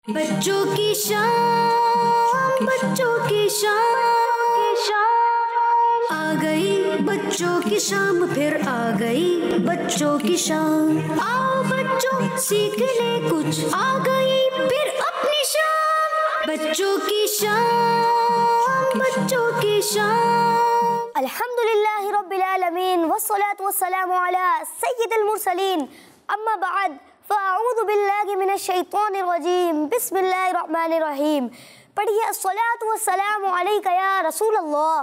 बच्चों की शाम, बच्चों की शाम आ गई, बच्चों की शाम फिर आ गई, बच्चों की शाम। आओ बच्चों सीख ले कुछ, आ गई फिर अपनी शाम। बच्चों की शाम, बच्चों की शाम। अल्हम्दुलिल्लाहि रब्बिल आलमीन वस्सलातु वस्सलामु अला सय्यिदिल मुरसलीन, अम्मा बाद फ़अऊज़ु बिल्लाहि मिनश शैतानिर रजीम, बिस्मिल्लाहिर रहमानिर रहीम। पढ़िए अस्सलातु वस्सलामु अलैका या रसूल अल्लाह,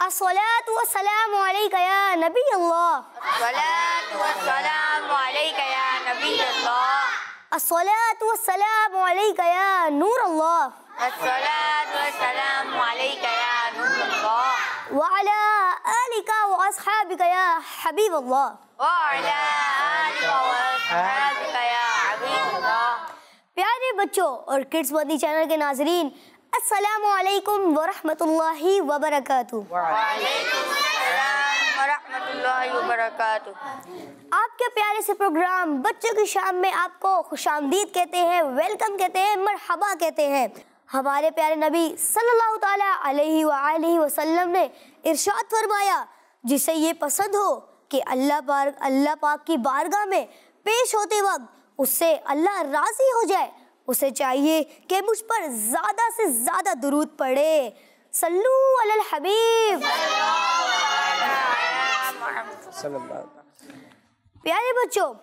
अस्सलातु वस्सलामु अलैका या नबी अल्लाह, अस्सलातु वस्सलामु अलैका या नूर अल्लाह, व अला आलिका व अस्हाबिका या हबीब अल्लाह। प्यारे बच्चों और किड्स मदनी चैनल के नाजरीन, अस्सलामु अलैकुम व रहमतुल्लाहि व बरकातुहू। आपके प्यारे से प्रोग्राम बच्चों की शाम में आपको खुशामदीद कहते हैं, वेलकम कहते हैं, मरहबा कहते हैं। हमारे प्यारे नबी सल्लल्लाहु ताला अलैहि व आलिहि वसल्लम ने इरशाद फरमाया, जिसे ये पसंद हो कि अल्लाह पाक की बारगाह में पेश होते वक्त उससे अल्लाह राजी हो जाए, उसे चाहिए कि मुझ पर ज़्यादा से ज़्यादा दुरूद पढ़े। सल्लू अलल हबीब। प्यारे बच्चों,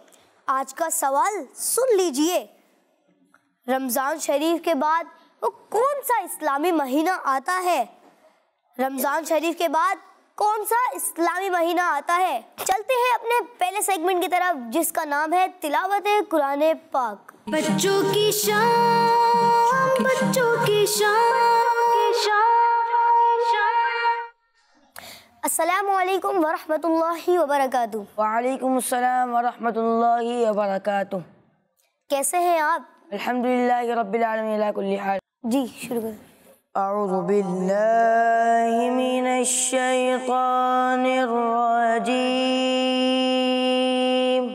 आज का सवाल सुन लीजिए। रमज़ान शरीफ के बाद वो कौन सा इस्लामी महीना आता है? रमज़ान शरीफ के बाद कौन सा इस्लामी महीना आता है? चलते हैं अपने पहले सेगमेंट की तरफ, जिसका नाम है तिलावत कुरान पाक। बच्चों की शाम, बच्चों की शाम। अस्सलामु अलैकुम व रहमतुल्लाहि व बरकातुहू। वालेकुम अस्सलाम व रहमतुल्लाहि व बरकातुहू। कैसे हैं आप? अल्हम्दुलिल्लाहि रब्बिल आलमीन अला कुल्ली हाल। जी शुरू करें। अऊज़ु बिल्लाहि मिनश शैतानिर रजीम।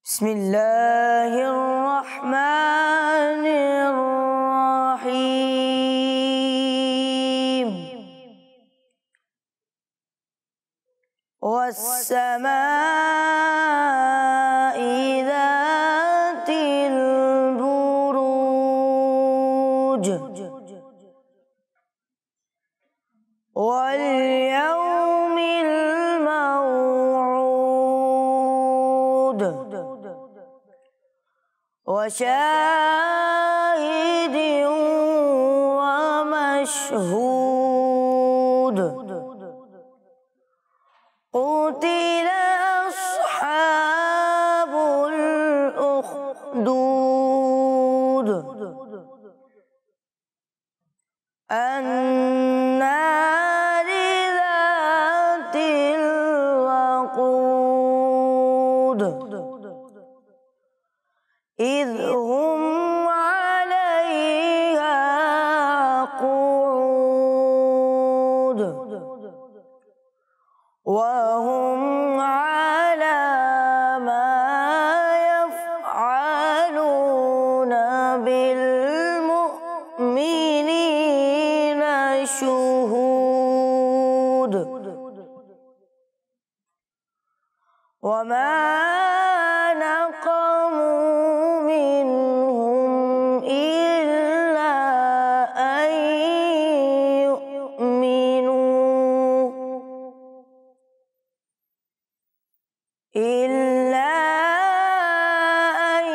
बिस्मिल्लाहिर रहमानिर रहीम। वस्समाइ ज़ातिल बुरूज वल्यौमिल मौऊद वशाहिदिन वमशहूद। क़ुतिल अस्हाबुल उख़्दूद अन्नारि ज़ातिल वक़ूद इज़ हुम अलैहा क़ुऊद वहुम अला मा यफ़अलूना बिल मुअ्मिनीना शुहूद। वमा नक़मू मिनहुम इल्ला अन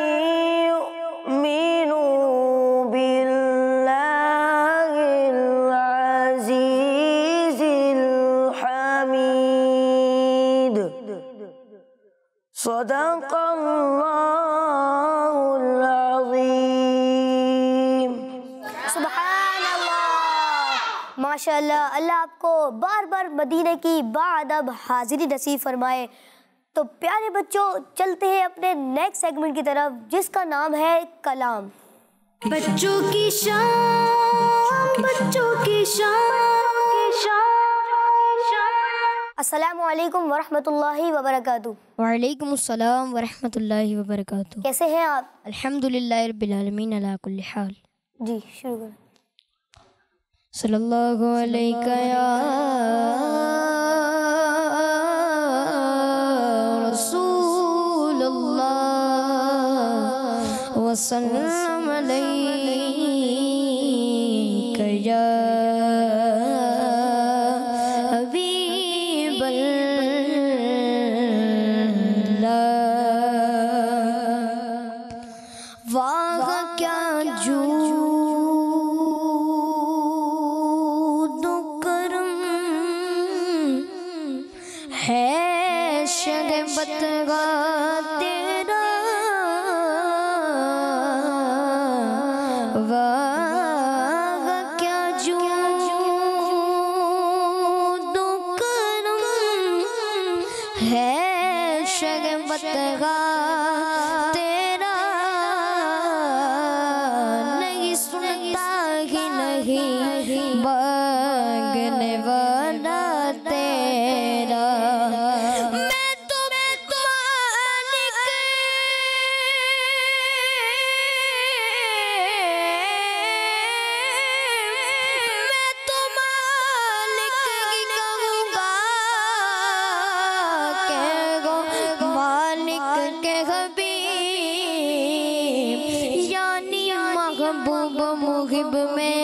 यु'मिनू बिल्लाहिल अज़ीज़िल हमीद। सदक़ल्लाहुल अज़ीम। सुबहानल्लाह, माशाअल्लाह। अल्लाह आपको बार बार मदीने की बाअदब हाजिरी नसीब फरमाए। तो प्यारे बच्चों, चलते हैं अपने नेक्स्ट सेगमेंट की तरफ, जिसका नाम है कलाम। बच्चों की शाम, बच्चों की शाम। अस्सलामु अलैकुम वरहमतुल्लाहि वबरकातुहू। वालेकुम अस्सलाम वरहमतुल्लाहि वबरकातुहू। कैसे हैं आप? अल्हम्दुलिल्लाहि रब्बिल आलमीन अला कुल्ली हाल। जी शुरू करें। सल्लल्लाहु अलैका या रसूलल्लाह वसल्लम अलैका या वाह क्या जूद करम है शगबत का तेरा, वाह क्या जूद करम है शगबत का तेरा, मांगने वाला तेरा। मैं तो मालिक की कहूँगा के गो मालिक के हबीब यानी महबूब मुहिब में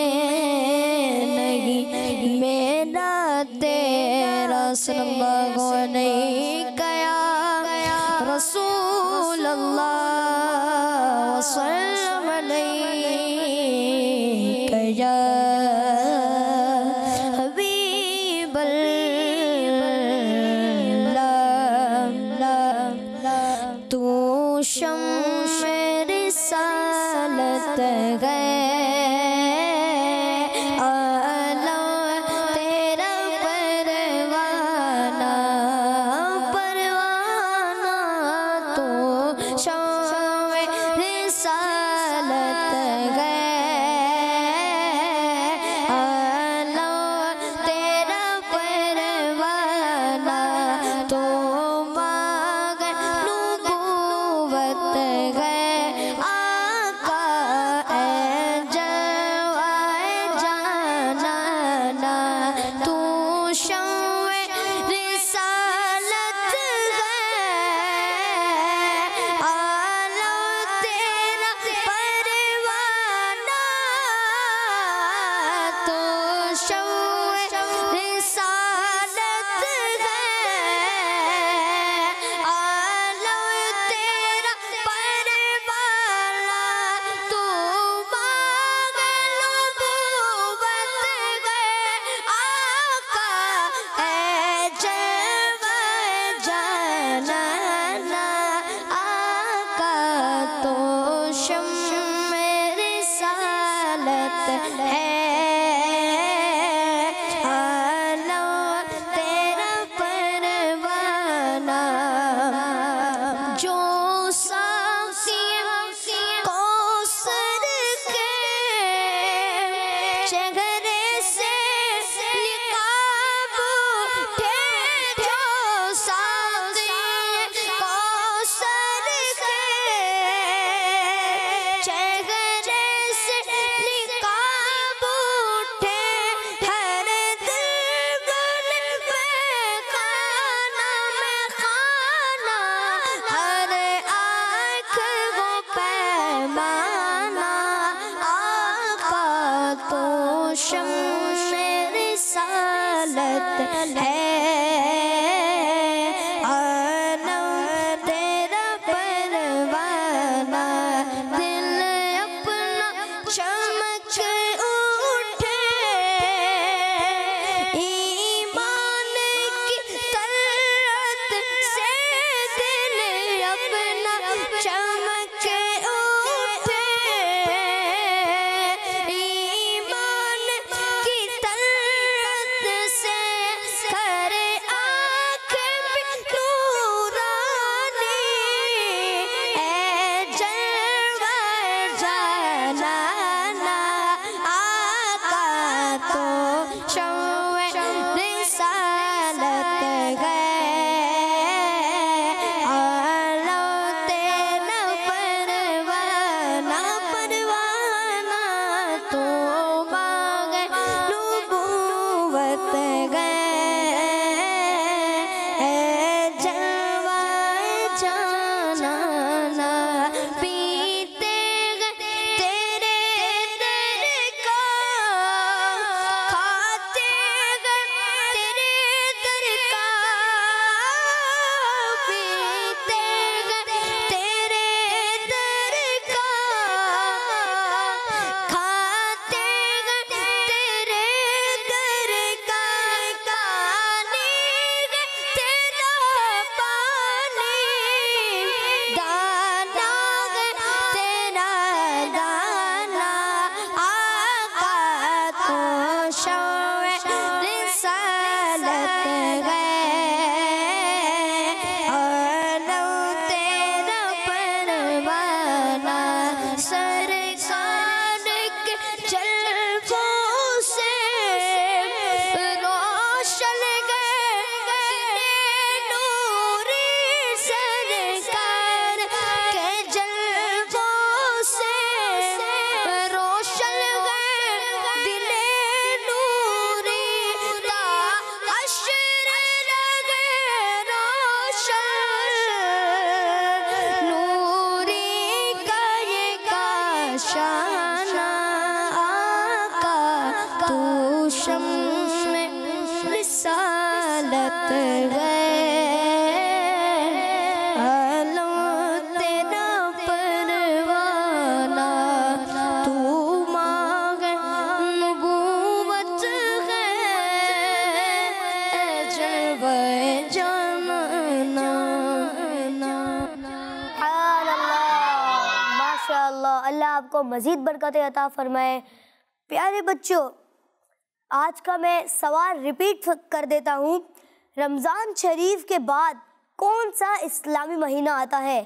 मेरा तेरा सल्लल्लाहु अलैका या रसूल अल्लाह वसल्लम अलैका या हबीब अल्लाह। तू शम्स रिसालत है अल्लाह आपको मज़ीद बरकतें अता फरमाए। प्यारे बच्चों, आज का मैं सवाल रिपीट कर देता हूँ। रमज़ान शरीफ के बाद कौन सा इस्लामी महीना आता है?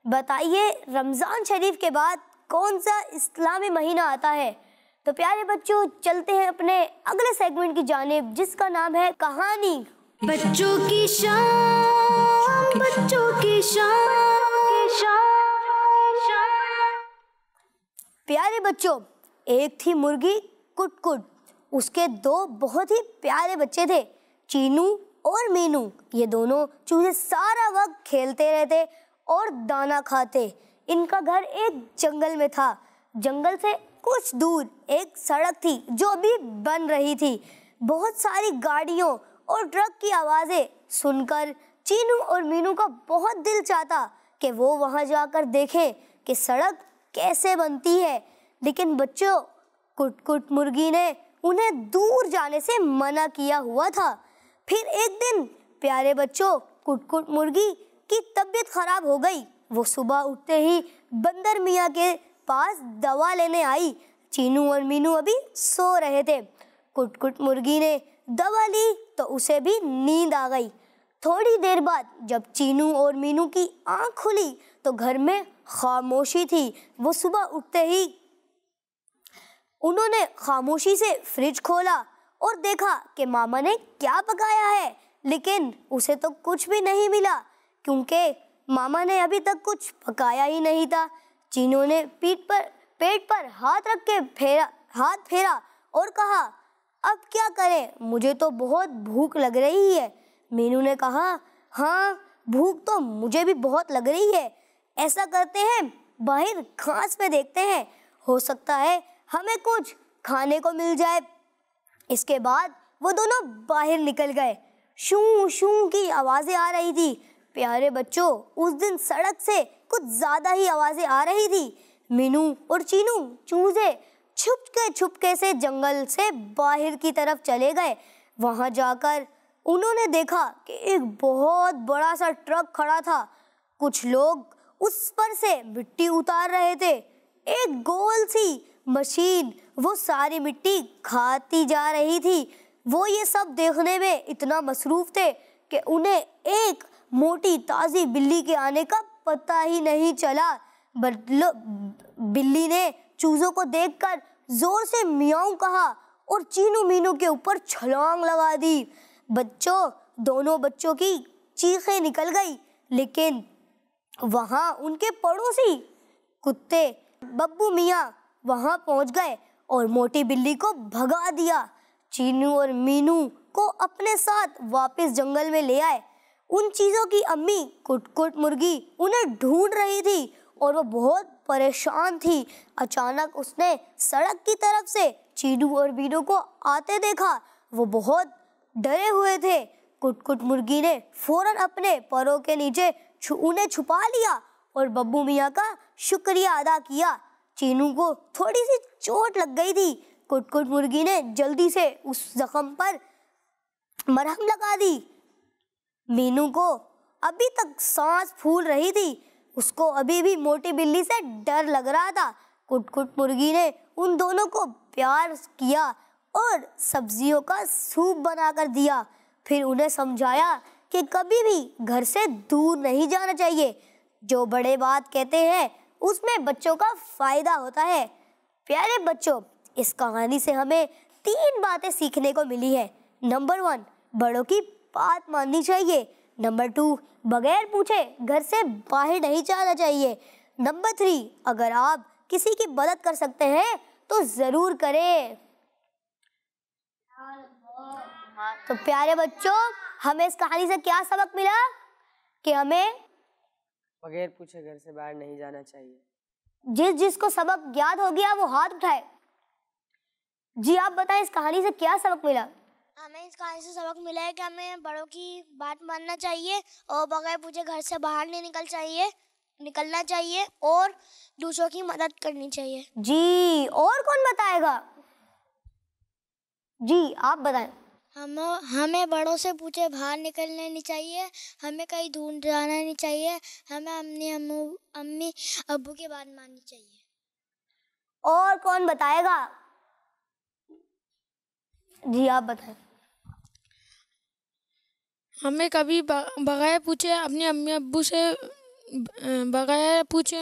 बताइए, रमज़ान शरीफ के बाद कौन सा इस्लामी महीना आता है? तो प्यारे बच्चों, चलते हैं अपने अगले सेगमेंट की जानिब, जिसका नाम है कहानी। बच्चों की शाम, बच्चों की शाम। प्यारे बच्चों, एक थी मुर्गी कुटकुट। उसके दो बहुत ही प्यारे बच्चे थे, चीनू और मीनू। ये दोनों चूजे सारा वक्त खेलते रहते और दाना खाते। इनका घर एक जंगल में था। जंगल से कुछ दूर एक सड़क थी जो अभी बन रही थी। बहुत सारी गाड़ियों और ट्रक की आवाज़ें सुनकर चीनू और मीनू का बहुत दिल चाहता कि वो वहाँ जाकर देखें कि सड़क कैसे बनती है। लेकिन बच्चों, कुटकुट मुर्गी ने उन्हें दूर जाने से मना किया हुआ था। फिर एक दिन प्यारे बच्चों, कुटकुट मुर्गी की तबीयत खराब हो गई। वो सुबह उठते ही बंदर मियाँ के पास दवा लेने आई। चीनू और मीनू अभी सो रहे थे। कुटकुट मुर्गी ने दवा ली तो उसे भी नींद आ गई। थोड़ी देर बाद जब चीनू और मीनू की आंख खुली तो घर में खामोशी थी। वो सुबह उठते ही उन्होंने खामोशी से फ्रिज खोला और देखा कि मामा ने क्या पकाया है, लेकिन उसे तो कुछ भी नहीं मिला क्योंकि मामा ने अभी तक कुछ पकाया ही नहीं था। चीनू ने पेट पर हाथ रख के फेरा और कहा, अब क्या करें, मुझे तो बहुत भूख लग रही है। मीनू ने कहा, हाँ, भूख तो मुझे भी बहुत लग रही है। ऐसा करते हैं, बाहर घास पे देखते हैं, हो सकता है हमें कुछ खाने को मिल जाए। इसके बाद वो दोनों बाहर निकल गए। शू शू की आवाज़ें आ रही थी। प्यारे बच्चों, उस दिन सड़क से कुछ ज़्यादा ही आवाज़ें आ रही थी। मीनू और चीनू चूजे छुपके से जंगल से बाहर की तरफ चले गए। वहाँ जाकर उन्होंने देखा कि एक बहुत बड़ा सा ट्रक खड़ा था। कुछ लोग उस पर से मिट्टी उतार रहे थे। एक गोल सी मशीन वो सारी मिट्टी खाती जा रही थी। वो ये सब देखने में इतना मसरूफ थे कि उन्हें एक मोटी ताज़ी बिल्ली के आने का पता ही नहीं चला। बिल्ली ने चूजों को देखकर जोर से मियाऊं कहा और चीनू मीनू के ऊपर छलांग लगा दी। बच्चों, दोनों बच्चों की चीखें निकल गई, लेकिन वहाँ उनके पड़ोसी कुत्ते बब्बू मियाँ वहाँ पहुँच गए और मोटी बिल्ली को भगा दिया। चीनू और मीनू को अपने साथ वापस जंगल में ले आए। उन चीज़ों की अम्मी कुटकुट मुर्गी उन्हें ढूंढ रही थी और वो बहुत परेशान थी। अचानक उसने सड़क की तरफ से चीनू और मीनू को आते देखा। वो बहुत डरे हुए थे। कुटकुट मुर्गी ने फौरन अपने पैरों के नीचे उन्हें छुपा लिया और बब्बू मियाँ का शुक्रिया अदा किया। चीनू को थोड़ी सी चोट लग गई थी। कुटकुट मुर्गी ने जल्दी से उस जख्म पर मरहम लगा दी। मीनू को अभी तक सांस फूल रही थी। उसको अभी भी मोटी बिल्ली से डर लग रहा था। कुटकुट मुर्गी ने उन दोनों को प्यार किया और सब्जियों का सूप बनाकर दिया। फिर उन्हें समझाया कि कभी भी घर से दूर नहीं जाना चाहिए। जो बड़े बात कहते हैं उसमें बच्चों का फायदा होता है। प्यारे बच्चों, इस कहानी से हमें 3 बातें सीखने को मिली है। नंबर 1, बड़ों की बात माननी चाहिए। नंबर 2, बगैर पूछे घर से बाहर नहीं जाना चाहिए। नंबर 3, अगर आप किसी की मदद कर सकते हैं तो ज़रूर करें। तो प्यारे बच्चों, हमें इस कहानी से क्या सबक मिला? कि हमें बगैर पूछे घर से बाहर नहीं जाना चाहिए। जिसको सबक याद हो गया वो हाथ उठाए। जी, आप बताएं, इस कहानी से क्या सबक मिला? हमें इस कहानी से सबक मिला है कि हमें बड़ों की बात मानना चाहिए और बगैर पूछे घर से बाहर नहीं निकलना चाहिए और दूसरों की मदद करनी चाहिए। जी, और कौन बताएगा? जी, आप बताएं। हमें बड़ों से पूछे बाहर निकलना नहीं चाहिए। हमें कहीं दूर जाना नहीं चाहिए। हमें अपनी अम्मी अब्बू की बात माननी चाहिए। और कौन बताएगा? जी आप बताएं। हमें कभी बगैर पूछे अपने अम्मी अब्बू से बगैर पूछे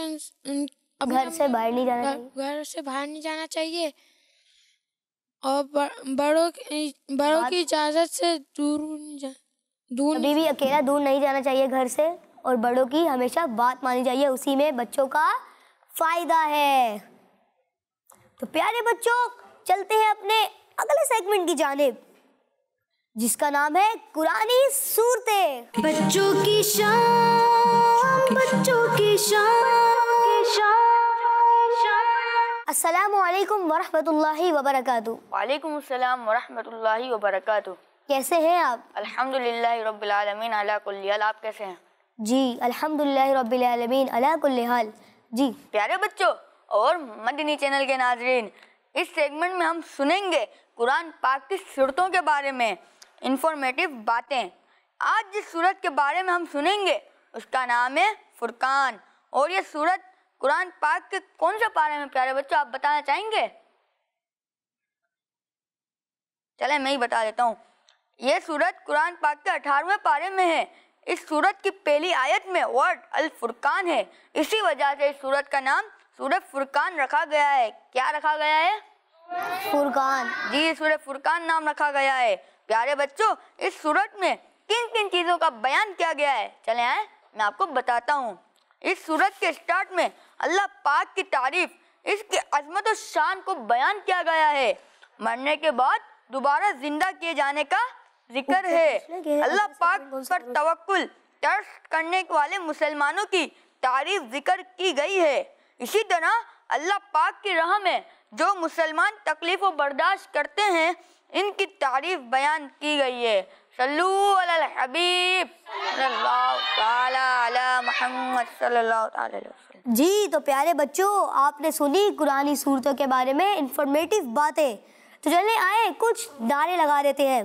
घर से बाहर नहीं जाना चाहिए। घर से बाहर नहीं जाना चाहिए और बड़ों की इजाज़त से दूर कभी भी अकेला दूर नहीं जाना चाहिए घर से, और बड़ों की हमेशा बात माननी चाहिए, उसी में बच्चों का फायदा है। तो प्यारे बच्चों, चलते हैं अपने अगले सेगमेंट की जानिब, जिसका नाम है कुरानी सूरतें। बच्चों की शान, बच्चों की शान। अस्सलामु अलैकुम वरहमतुल्लाहि वबरकातुहू। वालेकुम अस्सलाम वरहमतुल्लाहि वबरकातुहू। कैसे हैं आप? अल्हम्दुलिल्लाहि रब्बिल आलमीन अला कुल्ली हाल। आप कैसे हैं? जी अल्हम्दुलिल्लाहि रब्बिल आलमीन अला कुल्ली हाल। जी प्यारे बच्चों और मदनी चैनल के नाजरीन, इस सेगमेंट में हम सुनेंगे कुरान पाक की सूरतों के बारे में इंफॉर्मेटिव बातें। आज जिस सूरत के बारे में हम सुनेंगे उसका नाम है फुरकान, और ये सूरत कुरान पाक के कौन सा पारे में प्यारे बच्चों आप बताना चाहेंगे? चले मैं ही बता देता हूँ। ये सूरत कुरान पाक के 18वें पारे में है। इस सूरत की पहली आयत में वर्ड अल फुरकान है, इसी वजह से इस सूरत का नाम सूरत फुरकान रखा गया है। क्या रखा गया है? फुरकान। जी, सूरत फुरकान नाम रखा गया है। प्यारे बच्चों, इस सूरत में किन किन चीज़ों का बयान किया गया है चले आए मैं आपको बताता हूँ। इस सूरत के स्टार्ट में अल्लाह पाक की तारीफ, इसकी अजमत और शान को बयान किया गया है। मरने के बाद दोबारा जिंदा किए जाने का जिक्र है। अल्लाह पाक पर तवक्कुल तर्स करने वाले मुसलमानों की तारीफ जिक्र की गई है। इसी तरह अल्लाह पाक की राह में जो मुसलमान तकलीफ व बर्दाश्त करते हैं, इनकी तारीफ बयान की गई है। सल्लू अलल हबीब सल्लल्लाहु तआला अला मुहम्मद सल्लल्लाहु तआला अलैहि वसल्लम। जी तो प्यारे बच्चों, आपने सुनी कुरानी सूरतों के बारे में इंफॉर्मेटिव बातें। तो चले आए कुछ नारे लगा देते हैं।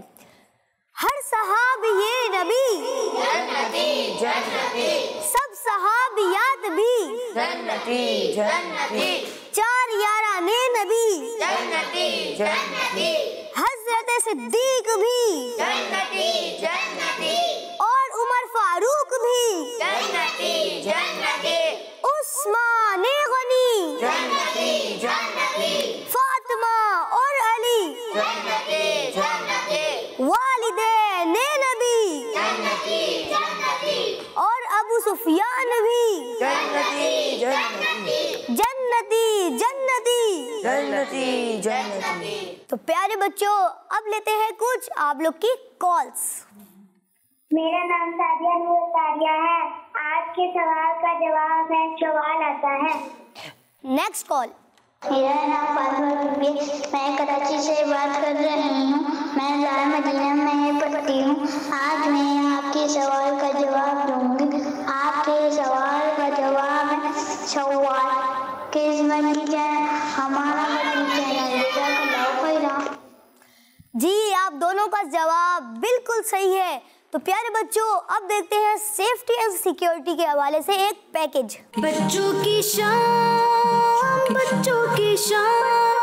हर सहाबी ये नबी जन्नती जन्नती, सब सहाबियात भी जन्नती जन्नती, चार याराने नबी जन्नती जन्नती, हजरत सिद्दीक भी जन्नती जन्नती, और उमर फारूक भी जन्नती जन्नती, उस्मान गनी जन्नती जन्नती, फातिमा और अली जन्नती जन्नती, वालिदैन नबी जन्नती जन्नती, और अबू सुफियान भी जन्नती जन्नती, जन्नती जन्नती जन्नती जन्नती। तो प्यारे बच्चों, अब लेते हैं कुछ आप लोग की कॉल्स। मेरा नाम सादिया नूर सादिया है। आज के सवाल का जवाब है, सवाल आता है। Next call. मेरा नाम फातिमा बीबी, मैं कराची से बात कर रही हूँ। मैं लाल मदीना में पढ़ती हूँ। आज मैं आपके सवाल का जवाब दूंगी। आपके सवाल का जवाब है सवाल किस मदनी चैनल, हमारा मदनी चैनल। जी आप दोनों का जवाब बिल्कुल सही है। तो प्यारे बच्चों, अब देखते हैं सेफ्टी एंड सिक्योरिटी के हवाले से एक पैकेज। बच्चों की शान, बच्चों की शान।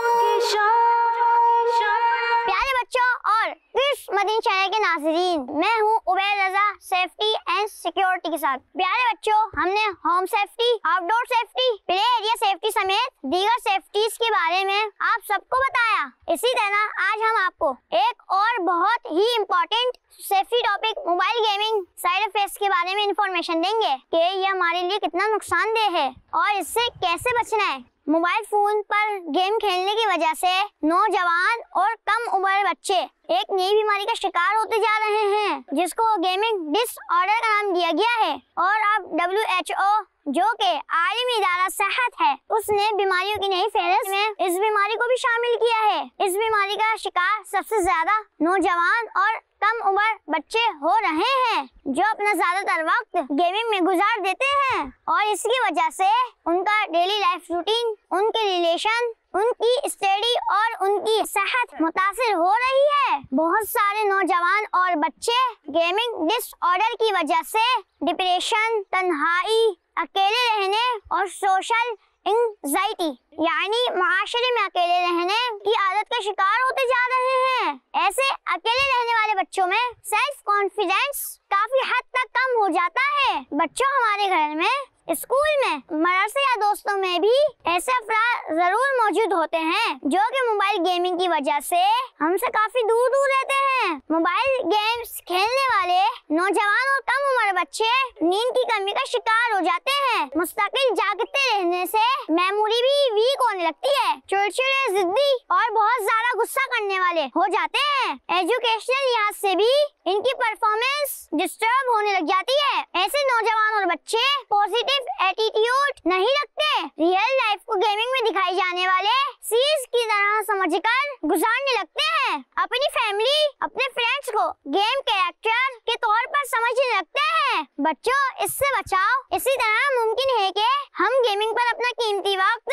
प्यारे बच्चों और इस मदनी चैनल के नाज़रीन, मैं हूँ उबैद रज़ा सेफ्टी एंड सिक्योरिटी के साथ। प्यारे बच्चों, हमने home safety, outdoor safety, play area safety समेत दीगर सेफ्टीज के बारे में आप सबको बताया। इसी तरह आज हम आपको एक और बहुत ही important safety topic mobile gaming side effects के बारे में इंफॉर्मेशन देंगे कि ये हमारे लिए कितना नुकसानदेह है और इससे कैसे बचना है। मोबाइल फोन पर गेम खेलने की वजह से नौजवान और कम उम्र बच्चे एक नई बीमारी का शिकार होते जा रहे हैं, जिसको गेमिंग डिसऑर्डर का नाम दिया गया है। और अब WHO जो कि आलमी इदारा सेहत है, उसने बीमारियों की नई फहरिस्त में इस बीमारी को भी शामिल किया है। इस बीमारी का शिकार सबसे ज्यादा नौजवान और कम उम्र बच्चे हो रहे हैं, जो अपना ज्यादातर वक्त गेमिंग में गुजार देते हैं और इसकी वजह से उनका डेली लाइफ रूटीन, उनके रिलेशन, उनकी स्टडी और उनकी सेहत मुतासिर हो रही है। बहुत सारे नौजवान और बच्चे गेमिंग डिसऑर्डर की वजह से डिप्रेशन, तन्हाई, अकेले रहने और सोशल एंजाइटी यानी माशरे में अकेले रहने की आदत का शिकार होते जा रहे हैं। ऐसे अकेले रहने वाले बच्चों में सेल्फ कॉन्फिडेंस काफी हद तक कम हो जाता है। बच्चों, हमारे घर में, स्कूल में, मदरसे या दोस्तों में भी ऐसे अफराद जरूर मौजूद होते हैं जो कि मोबाइल गेमिंग की वजह से हमसे काफी दूर दूर रहते हैं। मोबाइल गेम्स खेलने वाले नौजवान और कम उम्र बच्चे नींद की कमी का शिकार हो जाते हैं। मुस्तकिल जागते रहने से मेमोरी भी वीक होने लगती है। चिड़चिड़े, जिद्दी और बहुत ज्यादा गुस्सा करने वाले हो जाते हैं। एजुकेशनल लिहाज से भी इनकी परफॉर्मेंस डिस्टर्ब होने लग जाती है। ऐसे नौजवान और बच्चे पॉजिटिव एटीट्यूड नहीं रखते। रियल लाइफ को गेमिंग में दिखाई जाने वाले सीन्स की तरह समझकर गुजारने लगते हैं। अपनी फैमिली, अपने फ्रेंड्स को गेम कैरेक्टर के तौर पर समझने लगते हैं। बच्चों, इससे बचाओ। इसी तरह मुमकिन है कि हम गेमिंग पर अपना कीमती वक्त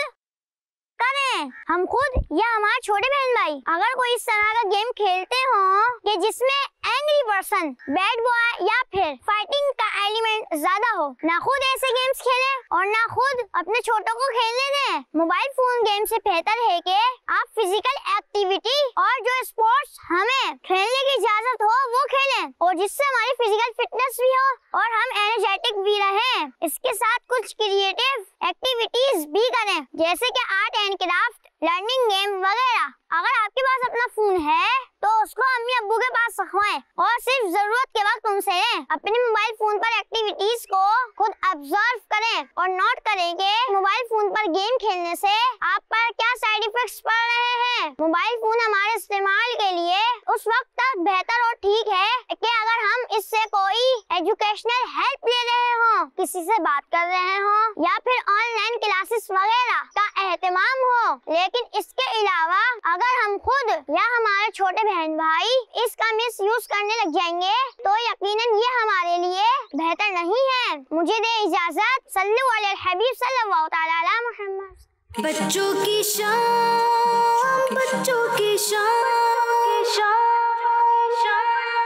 करें। हम खुद या हमारे छोटे बहन भाई अगर कोई इस तरह का गेम खेलते हो कि जिसमें एंग्री पर्सन, बैड बॉय या फिर फाइटिंग का एलिमेंट ज्यादा हो, ना खुद ऐसे गेम्स खेलें और ना खुद अपने छोटों को खेलने दें। मोबाइल फोन गेम से बेहतर है कि आप फिजिकल एक्टिविटी और जो स्पोर्ट्स हमें खेलने की इजाजत हो वो खेलें और जिससे हमारी फिजिकल फिटनेस भी हो और हम एनर्जेटिक भी रहें। इसके साथ कुछ क्रिएटिव एक्टिविटीज भी करें जैसे कि art and craft, learning game वगैरह। अगर आपके पास अपना फोन है तो उसको अम्मी अब्बू के पास रखवाएं और सिर्फ जरूरत के वक्त उनसे लें। अपने मोबाइल फोन पर एक्टिविटीज को खुद ऑब्जर्व करें और नोट करें कि मोबाइल फोन पर गेम खेलने से आप पर क्या साइड इफेक्ट्स पड़ रहे हैं। मोबाइल फोन हमारे इस्तेमाल के लिए उस वक्त तक बेहतर और ठीक है कि अगर हम इससे कोई एजुकेशनल हेल्प ले रहे हो, किसी से बात कर रहे हो या फिर ऑनलाइन क्लासेस वगैरह का एहतमाम हो। लेकिन इसके अलावा अगर हम खुद या हमारे छोटे बहन भाई इसका मिस यूज करने लग जाएंगे तो यकीनन ये हमारे लिए बेहतर नहीं है। मुझे दे इजाजत। सल्लल्लाहु अलैहि हबीब सल्लल्लाहु तआला अला मुहम्मद। बच्चों की शान, बच्चों की शान।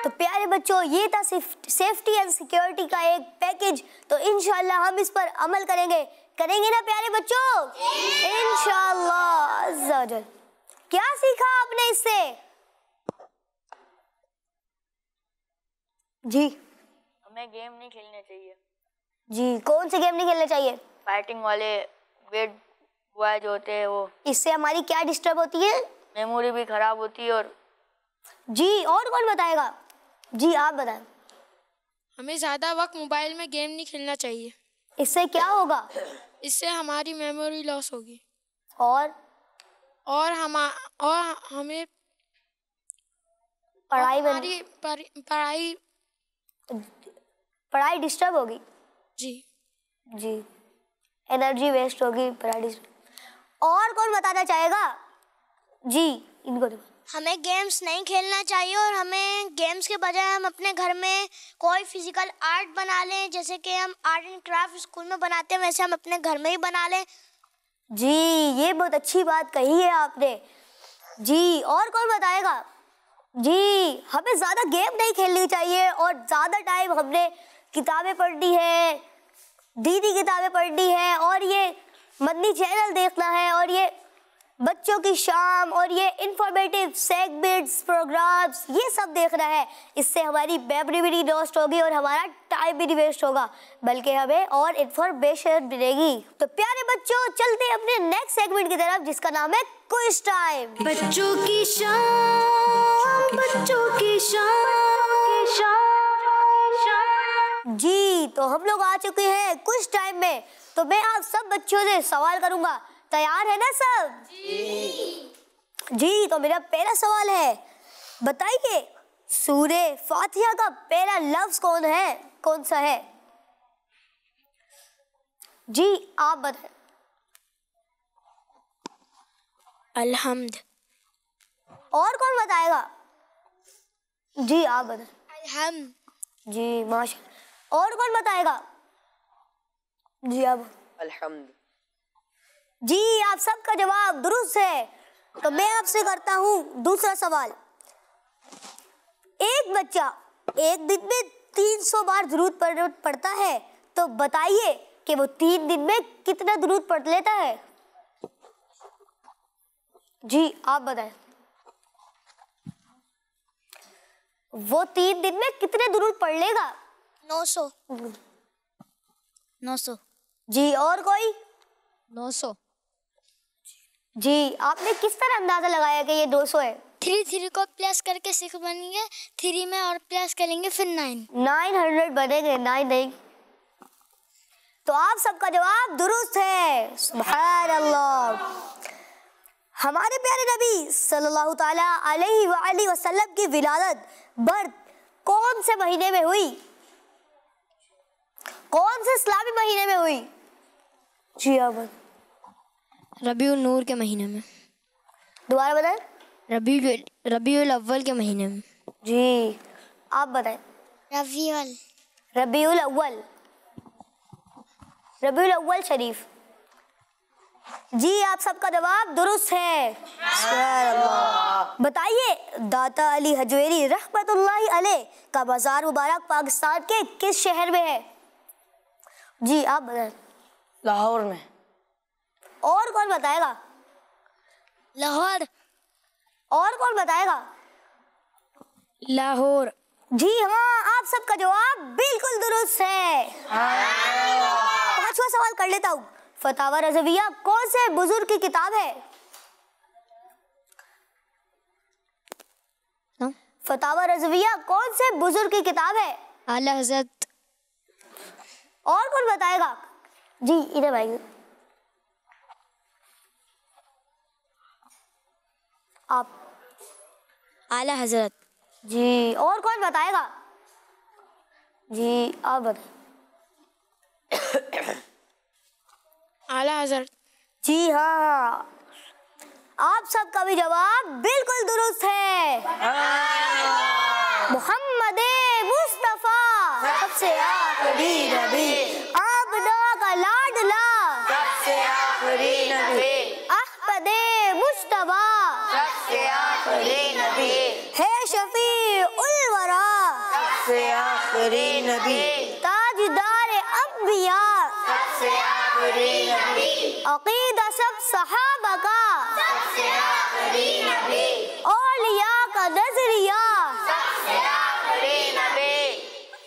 तो प्यारे बच्चों, ये था सेफ्टी एंड सिक्योरिटी का एक पैकेज। तो इंशाल्लाह हम इस पर अमल करेंगे ना प्यारे बच्चों? इंशाल्लाह अज़्ज़ा। क्या सीखा आपने इससे? जी, हमें गेम नहीं खेलने चाहिए। जी, कौन से गेम नहीं खेलने चाहिए? फाइटिंग वाले, वेट बॉय जो होते हैं वो। इससे हमारी क्या डिस्टर्ब होती है? मेमोरी भी खराब होती है। और जी, और कौन बताएगा? जी, आप बताएं। हमें ज़्यादा वक्त मोबाइल में गेम नहीं खेलना चाहिए। इससे क्या होगा? इससे हमारी मेमोरी लॉस होगी और हमें पढ़ाई डिस्टर्ब होगी। जी, एनर्जी वेस्ट होगी, पढ़ाई डिस्टर्ब। और कौन बताना चाहेगा? जी, इनको दो। हमें गेम्स नहीं खेलना चाहिए और हमें गेम्स के बजाय हम अपने घर में कोई फिजिकल आर्ट बना लें। जैसे कि हम आर्ट एंड क्राफ्ट स्कूल में बनाते हैं वैसे हम अपने घर में ही बना लें। जी, ये बहुत अच्छी बात कही है आपने। जी, और कौन बताएगा? जी, हमें ज़्यादा गेम नहीं खेलनी चाहिए और ज़्यादा टाइम हमने किताबें पढ़नी है, दीदी किताबें पढ़नी है और ये मदनी चैनल देखना है और ये बच्चों की शाम और ये इंफॉर्मेटिव सेगमेंट्स, प्रोग्राम्स, ये सब देखना है। इससे हमारी मेमोरी भी नहीं लॉस्ट होगी और हमारा टाइम भी नहीं वेस्ट होगा, बल्कि हमें और इंफॉर्मेशन मिलेगी। तो प्यारे बच्चों, चलते हैं अपने नेक्स्ट सेगमेंट की तरफ जिसका नाम है क्विज टाइम। बच्चों की शाम, बच्चों की शाम। जी, तो हम लोग आ चुके हैं क्विज टाइम में। तो मैं आप सब बच्चों से सवाल करूंगा। तैयार है ना सब? जी, तो मेरा पहला सवाल है, बताइए सूरे फातिहा का पहला लफ्ज कौन सा है? जी, आप बताएं। अलहम्द। और कौन बताएगा? जी, आप बताएं। अलहम्द। जी, माशाल्लाह। और कौन बताएगा? जी, आप। अलहम्द। जी, आप सबका जवाब दुरुस्त है। तो मैं आपसे करता हूँ दूसरा सवाल। एक बच्चा एक दिन में 300 बार दुरूद पढ़ता है, तो बताइए कि वो 3 दिन में कितना दुरूद पढ़ लेता है? जी आप बताएं, वो 3 दिन में कितने दुरूद पढ़ लेगा? 900। 900। जी और कोई? 900। जी आपने किस तरह अंदाजा लगाया कि ये 200 है? 3 को प्लस करके 6 बनेंगे, 3 में और प्लस करेंगे फिर 900 बनेंगे, 9 नहीं। तो आप सबका जवाब दुरुस्त है। सुभान अल्लाह। हमारे प्यारे नबी सल्लल्लाहु ताला अलैहि वसल्लम की विलादत बर्थ कौन से महीने में हुई? कौन से इस्लामी महीने में हुई? जी आप रबीउल नूर के महीने में। दोबारा बताएं। रबीउल अव्वल के महीने में। जी आप बताएं। रबीउल अव्वल शरीफ। जी आप सबका जवाब दुरुस्त है। बताइए दाता अली हजवेरी रहमतुल्लाहि अलैह का बाजार मुबारक पाकिस्तान के किस शहर में है? जी आप बताएं। लाहौर में। और कौन बताएगा? लाहौर। और कौन बताएगा? लाहौर। जी हाँ आप सबका जवाब बिल्कुल दुरुस्त है। 5वां सवाल कर लेता हूँ। फतावा रज़विया कौन से बुजुर्ग की किताब है? फतावा रज़विया कौन से बुजुर्ग की किताब है? आला हज़रत। और कौन बताएगा? जी इधर आइए आप। आला हज़रत। जी और कौन बताएगा? जी आप बताएं। आला हज़रत। जी हाँ आप सबका भी जवाब बिल्कुल दुरुस्त है। मोहम्मद मुस्तफा सबसे आखिरी नबी, आमना का लाडला सबसे आखिरी नबी, अहमद मुस्तफा सबसे आखिरी नबी, है शफी उल वरा सबसे आखिरी नबी, ताजदार अंबिया सबसे आखिरी नबी, अकीदा सब सहाबा का सबसे आखिरी नबी, औलिया का नजरिया सबसे आखिरी नबी,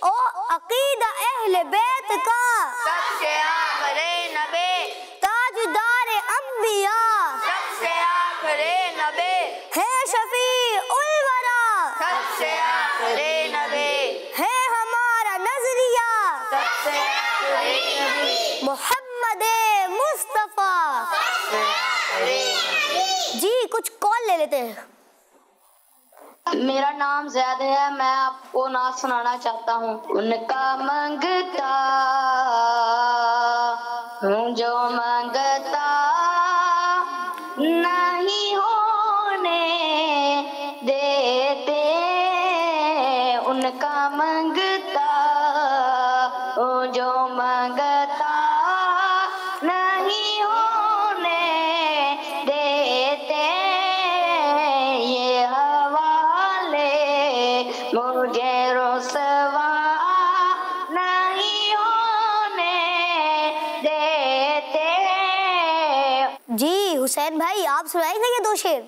ओ अकीदा अहले बैत का सबसे आखिरी नबी, ताजदार अंबिया सबसे आखिरी नबी, है शफी उल वरा सबसे आखिरी नबी, है हमारा नजरिया सबसे आखिरी नबी, मोहम्मद मुस्तफा। जी कुछ कॉल ले लेते हैं। मेरा नाम ज़ैद है, मैं आपको नात सुनाना चाहता हूँ। उनका मंगता हूँ जो मंगता नहीं होने देते, उनका मंगता हूँ जो मंगता नहीं होने देते, ये हवाले मुझे रुसवा नहीं होने देते। जी हुसैन भाई आप सुनाएंगे ये 2 शेर?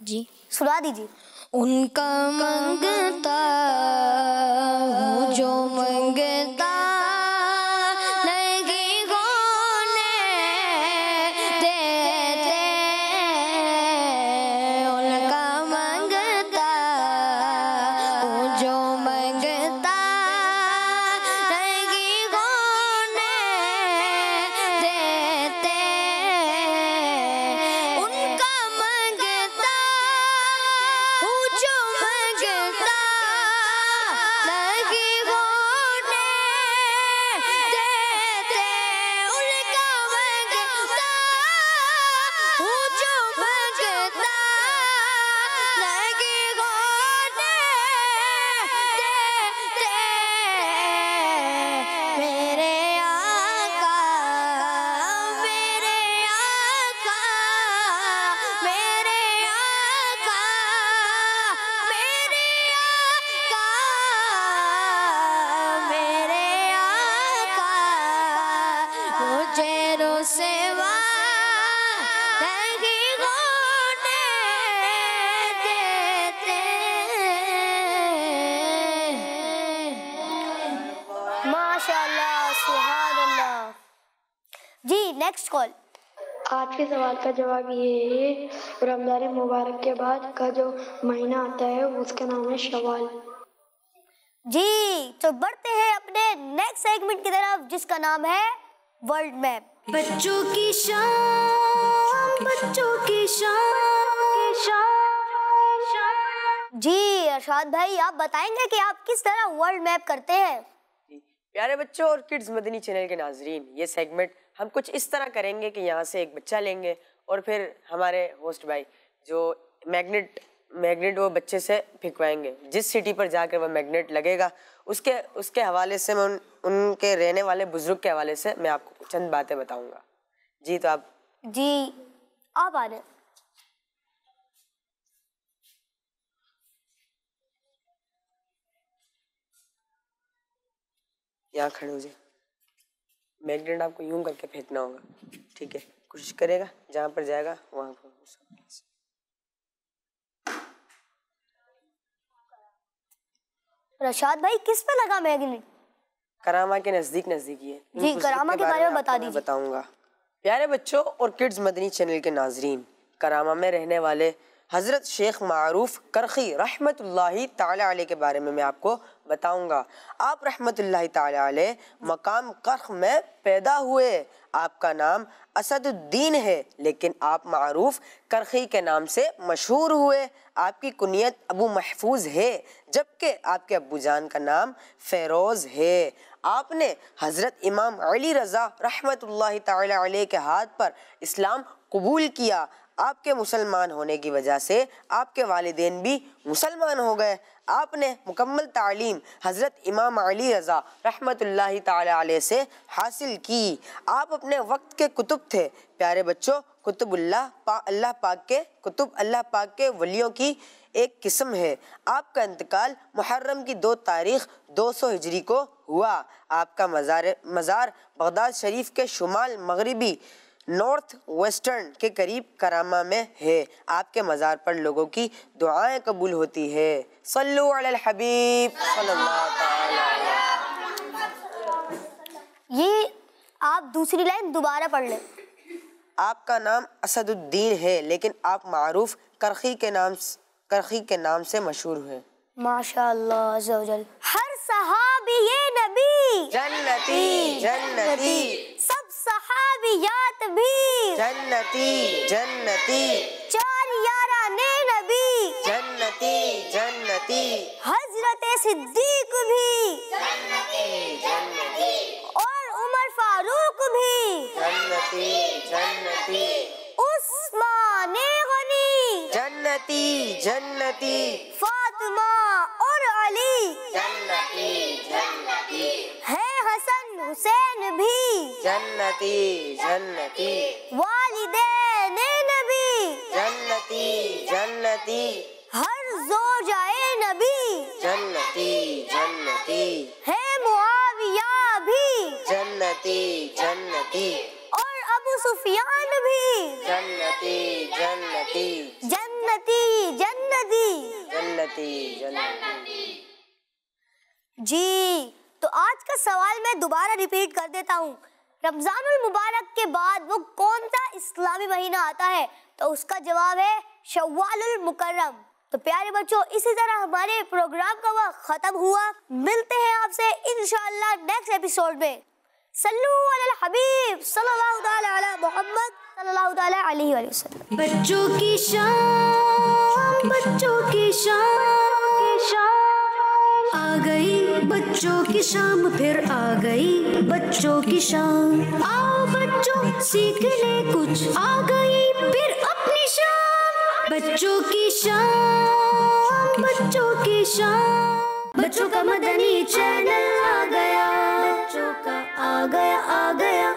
जी सुना दीजिए। उनका मंगता हूँ जो मंगता नहीं होने देते, उनका मंगता हूँ जो मंगता नहीं होने देते, उनका मंगता हूँ जो मंगता नहीं होने सेवा नहीं होने देते। माशाल्लाह, सुभान अल्लाह। जी नेक्स्ट कॉल। आज के सवाल का जवाब ये है, रमज़ान मुबारक के बाद का जो महीना आता है उसका नाम है शवाल। जी तो बढ़ते हैं अपने नेक्स्ट सेगमेंट की तरफ जिसका नाम है वर्ल्ड मैप। बच्चों की शाम, बच्चों की शाम। जी अरशाद भाई, आप बताएंगे कि आप किस तरह वर्ल्ड मैप करते हैं? प्यारे बच्चों और किड्स मदनी चैनल के नाजरीन, ये सेगमेंट हम कुछ इस तरह करेंगे कि यहाँ से एक बच्चा लेंगे और फिर हमारे होस्ट भाई जो मैग्नेट वो बच्चे से फिकवाएंगे। जिस सिटी पर जाकर वह मैग्नेट लगेगा उसके हवाले से मैं उनके रहने वाले बुजुर्ग के हवाले से मैं आपको चंद बातें बताऊंगा। जी तो आप आ रहे। यहाँ खड़े हो जाए। मैग्नेट आपको यूं करके फेंकना होगा, ठीक है? कोशिश करेगा, जहाँ पर जाएगा वहाँ पर। रशाद भाई किस पे लगा मैग्नेट? करामा के नजदीक ही है। जी करामा के बारे में बता दीजिए। बताऊंगा। प्यारे बच्चों और किड्स मदनी चैनल के नाजरीन, करामा में रहने वाले हज़रत शेख मारूफ करखी रहमतुल्लाहि ताला अलैह के बारे में मैं आपको बताऊंगा। आप रहमतुल्लाहि ताला अलैह मकाम करख में पैदा हुए। आपका नाम असदुद्दीन है लेकिन आप मारूफ करखी के नाम से मशहूर हुए। आपकी कुनियत अबू महफूज है जबकि आपके अब्बू जान का नाम फेरोज है। आपने हज़रत इमाम अली रज़ा रहमतुल्लाहि ताला अलैह के हाथ पर इस्लाम कबूल किया। आपके मुसलमान होने की वजह से आपके वालिदैन भी मुसलमान हो गए। आपने मुकम्मल तालीम हज़रत इमाम अली रज़ा रहमतुल्लाहि ताला अलैह से हासिल की। आप अपने वक्त के कुतुब थे। प्यारे बच्चों, कुतुब अल्लाह पाक के वलियों की एक किस्म है। आपका इंतकाल मुहर्रम की 2 तारीख 200 हिजरी को हुआ। आपका मज़ार बगदाद शरीफ के शुमाल मगरिबी नॉर्थ वेस्टर्न के करीब करामा में है। आपके मज़ार पर लोगों की दुआएं कबूल होती है। सल्लु अलल हबीब सल्लल्लाहु अलैहि वसल्लम। ये आप दूसरी लाइन दोबारा पढ़ लें। आपका नाम असदुद्दीन है लेकिन आप मारूफ करखी के नाम से मशहूर हैं। माशाअल्लाह अज़्ज़ा-वजल। हर सहाबी ये नबी जन्नती, सब सहाबियात भी जन्नती, 4 याराने नबी जन्नती, हजरत सिद्दीक भी और उमर फारूक भी जन्नती, उस्मान गनी जन्नती, फातिमा और अली जन्नती, है हसन हुसैन भी जन्नती, वालिदैन नबी जन्नती, हर ज़ौजाए नबी जन्नती, है मुआविया भी जन्नती, और अबू सुफियान भी जन्नती। जी तो आज का सवाल मैं दोबारा रिपीट कर देता हूँ। रमजानुल मुबारक के बाद वो कौन सा इस्लामी महीना आता है? तो उसका जवाब है शव्वालुल मुकर्रम। तो प्यारे बच्चों, इसी तरह हमारे प्रोग्राम का वक्त खत्म हुआ। मिलते हैं आपसे इंशाअल्लाह नेक्स्ट एपिसोड में। सल्लु अलल हबीब सल्लल्लाहु तआला अला मुहम्मद सल्लल्लाहु तआला अलैहि वसल्लम। बच्चों की शाम, बच्चों की शाम आ गई, बच्चों की शाम फिर आ गई, बच्चों की शाम। आओ बच्चों सीख ले कुछ, आ गई फिर अपनी शाम। बच्चों की शाम, बच्चों की शाम। बच्चों का मदनी चैनल आ गया, बच्चों का आ गया।